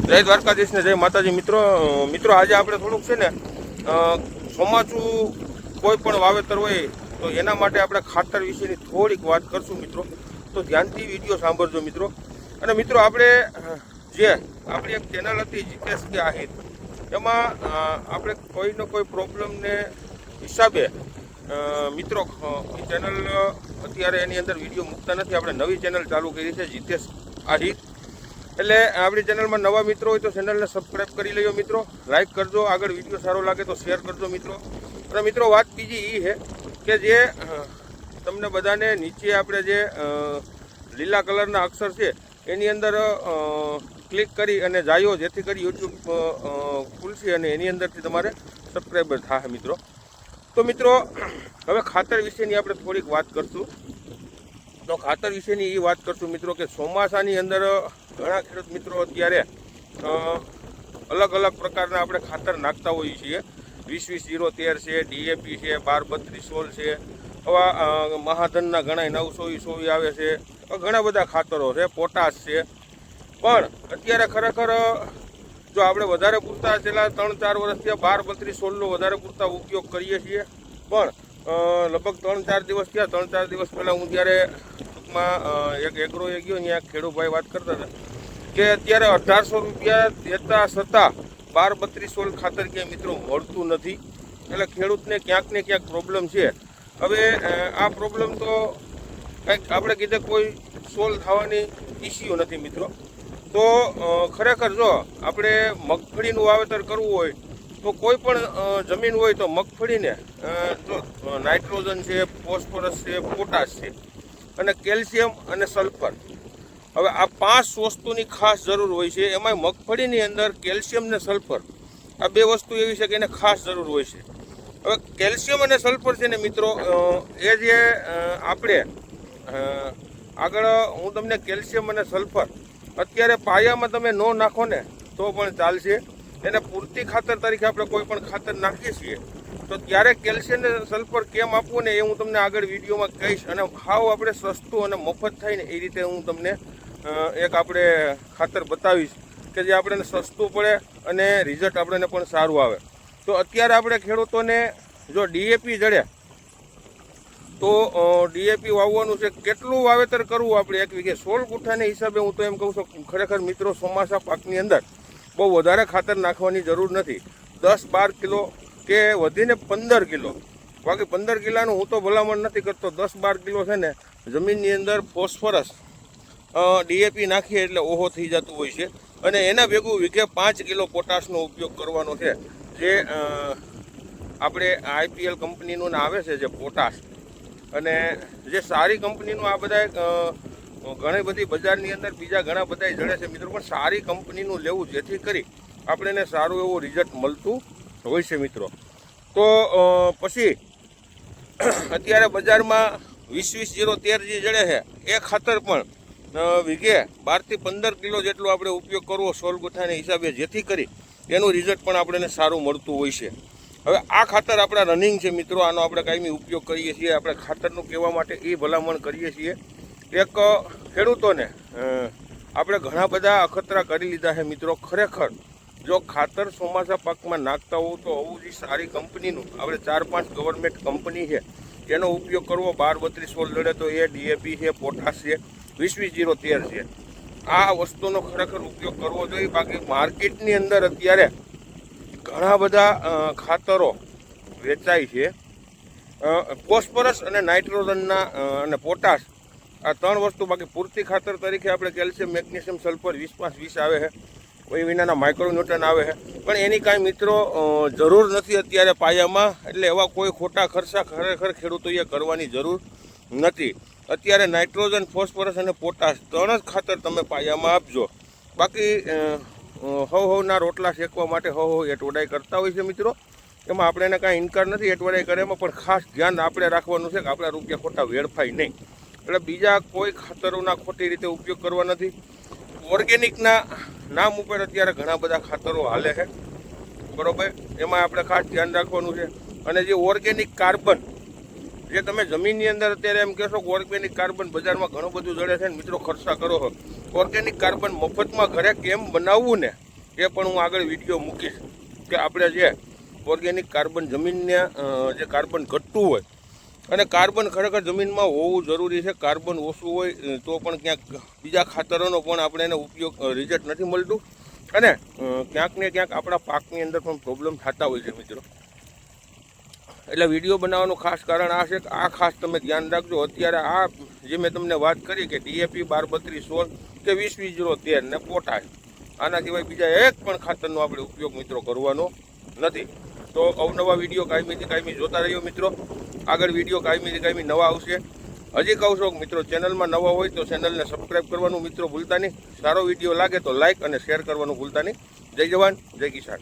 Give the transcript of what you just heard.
જય દ્વારકાધીશ ને જય માતાજી મિત્રો. આજે આપણે થોડુંક છે ને ચોમાસું કોઈ પણ વાવેતર હોય તો એના માટે આપણે ખાતર વિશેની થોડીક વાત કરશું મિત્રો. તો ધ્યાનથી વિડીયો સાંભળજો મિત્રો. અને મિત્રો આપણે જે આપણી એક ચેનલ હતી જીતેશ કે આહિર, એમાં આપણે કોઈને કોઈ પ્રોબ્લેમને હિસાબે મિત્રો એ ચેનલ અત્યારે એની અંદર વિડીયો મૂકતા નથી. આપણે નવી ચેનલ ચાલુ કરી છે જીતેશ આહિર. એટલે આપણી ચેનલમાં નવા મિત્રો હોય તો ચેનલને સબસ્ક્રાઈબ કરી લેજો મિત્રો, લાઈક કરજો, આગળ વિડીયો સારો લાગે તો શેર કરજો મિત્રો. અને મિત્રો વાત બીજી એ છે કે જે તમને બધાને નીચે આપણે જે લીલા કલરના અક્ષર છે એની અંદર ક્લિક કરી અને જાયો, જેથી કરી યુટ્યુબ ખુલશે અને એની અંદરથી તમારે સબસ્ક્રાઈબર થાય મિત્રો. તો મિત્રો હવે ખાતર વિશેની આપણે થોડીક વાત કરશું. તો ખાતર વિશેની એ વાત કરશું મિત્રો કે ચોમાસાની અંદર ઘણા ખેડૂત મિત્રો અત્યારે અલગ અલગ પ્રકારના આપણે ખાતર નાખતા હોઈએ છીએ. 20-20-0-13 છે, DAP છે, 12-32-16 છે, આવા મહાધનના ઘણા 900-100 આવે છે, ઘણા બધા ખાતરો છે, પોટાશ છે. પણ અત્યારે ખરેખર જો આપણે વધારે પૂરતા છેલ્લા 3-4 વર્ષથી 12-32-16નો વધારે પૂરતા ઉપયોગ કરીએ છીએ. પણ લગભગ 3-4 દિવસ થયા, 3-4 દિવસ પહેલાં હું જ્યારે ટૂંકમાં એક એગ્રોએ ગયો, ત્યાં ખેડૂતભાઈ વાત કરતા હતા કે અત્યારે 1800 રૂપિયા દેતા છતાં 12-32-16 ખાતર ક્યાંય મિત્રો મળતું નથી. એટલે ખેડૂતને ક્યાંક ને ક્યાંક પ્રોબ્લેમ છે. હવે આ પ્રોબ્લેમ તો કંઈક આપણે કીધે કોઈ સોલ્વ થવાની ઇસ્યુ નથી મિત્રો. તો ખરેખર જો આપણે મગફળીનું વાવેતર કરવું હોય તો કોઈ પણ જમીન હોય તો મગફળીને જો નાઇટ્રોજન છે, ફોસ્ફરસ છે, પોટાશ છે અને કેલ્શિયમ અને સલ્ફર, હવે આ 5 વસ્તુની ખાસ જરૂર હોય છે. એમાં મગફળીની અંદર કેલ્શિયમ ને સલ્ફર આ 2 વસ્તુ એવી છે કે એને ખાસ જરૂર હોય છે. હવે કેલ્શિયમ અને સલ્ફર છે ને મિત્રો, એ જે આપણે આગળ હું તમને કેલ્શિયમ અને સલ્ફર અત્યારે પાયામાં તમે ન નાખો ને તો પણ ચાલશે. એને પૂરતી ખાતર તરીકે આપણે કોઈ પણ ખાતર નાખીએ છીએ તો ત્યારે કેલ્શિયમ અને સલ્ફર કેમ આપવું ને એ હું તમને આગળ વિડીયોમાં કહીશ. અને હાવ આપણે સસ્તું અને મફત થાય ને એ રીતે હું તમને એક આપણે ખાતર બતાવીશ કે જે આપણને સસ્તું પડે અને રિઝલ્ટ આપણને પણ સારું આવે. તો અત્યારે આપણે ખેડૂતોને જો DAP જડે તો DAP વાવવાનું છે. કેટલું વાવેતર કરવું આપણે એક વીઘે 16 ગુઠાને હિસાબે હું તો એમ કહું છું ખરેખર મિત્રો ચોમાસા પાકની અંદર બહુ વધારે ખાતર નાખવાની જરૂર નથી. 10-12 કિલો કે વધીને 15 કિલો, બાકી 15 કિલોનું હું તો ભલામણ નથી કરતો. 10-12 કિલો છે ને જમીનની અંદર ફોસ્ફરસ DAP નાખીએ એટલે ઓહો થઈ જતું હોય છે. અને એના ભેગું વીઘે 5 કિલો પોટાશનો ઉપયોગ કરવાનો છે. જે આપણે IPL કંપનીનું આવે છે જે પોટાશ, અને જે સારી કંપનીનું આ બધા ઘણી બધી બજારની અંદર બીજા ઘણા બધા જડે છે મિત્રો, પણ સારી કંપનીનું લેવું જેથી કરી આપણે એને સારું એવું રિઝલ્ટ મળતું હોય છે મિત્રો. તો પછી અત્યારે બજારમાં 20-20-0-13 જે જડે છે એ ખાતર પણ વીઘે 12 થી 15 કિલો જેટલો આપણે ઉપયોગ કરવો 16 ગુઠાના હિસાબે, જેથી કરી એનું રિઝલ્ટ પણ આપણને સારું મળતું હોય છે. હવે આ ખાતર આપણા રનિંગ છે મિત્રો, આનો આપણે કાયમી ઉપયોગ કરીએ છીએ. આપણે ખાતરનું કહેવા માટે એ ભલામણ કરીએ છીએ. એક ખેડૂતોને આપણે ઘણા બધા અખતરા કરી લીધા છે મિત્રો. ખરેખર જો ખાતર ચોમાસા પાકમાં નાખતા હોવ તો આવું જે સારી કંપનીનું આપણે 4-5 ગવર્મેન્ટ કંપની છે એનો ઉપયોગ કરવો. 12-32-16 લડે તો એ DAP છે, પોટાશ છે, 20-20-0-13 છે, આ વસ્તુનો ખરેખર ઉપયોગ કરવો જોઈએ. બાકી માર્કેટની અંદર અત્યારે ઘણા બધા ખાતરો વેચાય છે. ફોસ્ફરસ અને નાઇટ્રોજનના અને પોટાશ આ 3 વસ્તુ, બાકી પૂરતી ખાતર તરીકે આપણે કેલ્શિયમ, મેગ્નેશિયમ, સલ્ફર 20-5-20 આવે છે, કોઈ વિનાના માઇક્રોન્યુટ્રન આવે છે. પણ એની કાંઈ મિત્રો જરૂર નથી અત્યારે પાયામાં. એટલે એવા કોઈ ખોટા ખર્ચા ખરેખર ખેડૂતોએ કરવાની જરૂર નથી. અત્યારે નાઇટ્રોજન, ફોસ્ફરસ અને પોટાશ 3 જ ખાતર તમે પાયામાં આપજો. બાકી હવના રોટલા શેકવા માટે એટવડાઈ કરતા હોય છે મિત્રો. એમાં આપણે એને કાંઈ ઇનકાર નથી એટવડાઈ કરે એમાં, પણ ખાસ ધ્યાન આપણે રાખવાનું છે કે આપણા રૂપિયા ખોટા વેડફાય નહીં. એટલે બીજા કોઈ ખાતરોના ખોટી રીતે ઉપયોગ કરવા નથી. ઓર્ગેનિકના નામ ઉપર અત્યારે ઘણા બધા ખાતરો હાલે છે બરાબર, એમાં આપણે ખાસ ધ્યાન રાખવાનું છે. અને જે ઓર્ગેનિક કાર્બન જે તમે જમીનની અંદર અત્યારે એમ કહેશો કે ઓર્ગેનિક કાર્બન બજારમાં ઘણું બધું જડે છે ને મિત્રો, ખર્ચા કરો છો. ઓર્ગેનિક કાર્બન મફતમાં ઘરે કેમ બનાવવું ને એ પણ હું આગળ વિડીયો મૂકીશ કે આપણે જે ઓર્ગેનિક કાર્બન જમીનને જે કાર્બન ઘટતું હોય અને કાર્બન ખરેખર જમીનમાં હોવું જરૂરી છે. કાર્બન ઓછું હોય તો પણ ક્યાંક બીજા ખાતરોનો પણ આપણે એને ઉપયોગ રિઝલ્ટ નથી મળતું અને ક્યાંક ને ક્યાંક આપણા પાકની અંદર પણ પ્રોબ્લેમ થતા હોય છે મિત્રો. એટલે વિડીયો બનાવવાનું ખાસ કારણ આ છે કે આ ખાસ તમે ધ્યાન રાખજો. અત્યારે આ જે મેં તમને વાત કરી કે DAP 12-32-16 કે 20-20-13 ને પોટાશ, આના સિવાય બીજા એક પણ ખાતરનો આપણે ઉપયોગ મિત્રો કરવાનો નથી. તો અવનવા વિડીયો કાયમી જોતા રહ્યો મિત્રો. આગળ વિડીયો કાયમી નવા આવશે. હજી કહું છું મિત્રો, ચેનલમાં નવા હોય તો ચેનલને સબસ્ક્રાઈબ કરવાનું મિત્રો ભૂલતા નહીં. સારો વિડીયો લાગે તો લાઇક અને શેર કરવાનું ભૂલતા નહીં. જય જવાન, જય કિસાન.